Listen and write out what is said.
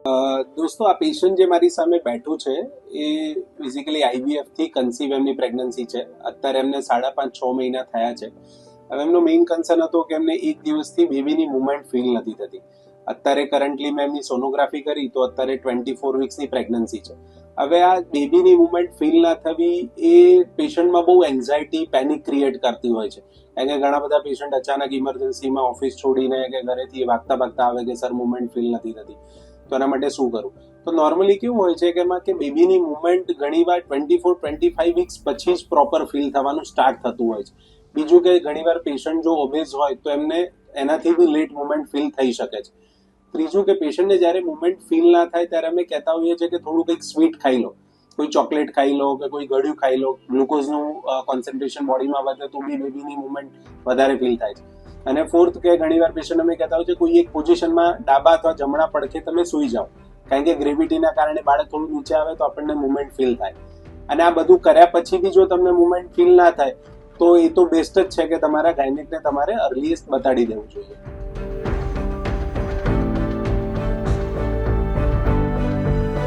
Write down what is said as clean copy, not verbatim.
દોસ્તો, આ પેશન્ટ જે મારી સામે બેઠું છે એ ફિઝિકલી આઈવીએફ થી કન્સીવ એમની પ્રેગ્નન્સી છે. અત્યારે એમને 5.5-6 મહિના થયા છે. હવે એમનો મેઇન કન્સર્ન હતો કે એમને એક દિવસથી બેબીની મુવમેન્ટ ફીલ નથી થતી. અત્યારે કરન્ટલી મેં એમની સોનોગ્રાફી કરી તો અત્યારે 24 વીક્સની પ્રેગ્નન્સી છે. હવે આ બેબીની મુવમેન્ટ ફીલ ના થવી એ પેશન્ટમાં બહુ એન્ઝાયટી, પેનિક ક્રિએટ કરતી હોય છે. કારણ કે ઘણા બધા પેશન્ટ અચાનક ઇમરજન્સીમાં ઓફિસ છોડીને કે ઘરેથી ભાગતા ભાગતા આવે કે સર મુવમેન્ટ ફીલ નથી થતી, તો એના માટે શું કરું? તો નોર્મલી કેવું હોય છે કે એમાં કે બેબીની મુવમેન્ટ ઘણીવાર 24-25 વીક્સ પછી જ પ્રોપર ફીલ થવાનું સ્ટાર્ટ થતું હોય છે. બીજું કે ઘણીવાર પેશન્ટ જો ઓબેઝ હોય તો એમને એનાથી બી લેટ મુવમેન્ટ ફીલ થઈ શકે છે. ત્રીજું કે પેશન્ટને જ્યારે મુવમેન્ટ ફીલ ના થાય ત્યારે અમે કહેતા હોઈએ છીએ કે થોડું કંઈક સ્વીટ ખાઈ લો, કોઈ ચોકલેટ ખાઈ લો કે કોઈ ગળ્યું ખાઈ લો. ગ્લુકોઝનું કોન્સન્ટ્રેશન બોડીમાં વધે તો બી બેબીની મુવમેન્ટ વધારે ફીલ થાય છે. અને ફોર્થ કે ઘણીવાર પેશન્ટ અમે કહેતા હોય છે કોઈ એક પોઝિશનમાં ડાબા અથવા જમણા પડખે તમે સૂઈ જાઓ, કારણ કે ગ્રેવિટીના કારણે બાળક થોડું નીચે આવે તો આપણને મુવમેન્ટ ફીલ થાય. અને આ બધું કર્યા પછી બી જો તમને મુવમેન્ટ ફીલ ના થાય તો એ તો બેસ્ટ જ છે કે તમારા ગાયનેકને તમારે અર્લીએસ્ટ બતાડી દેવું જોઈએ.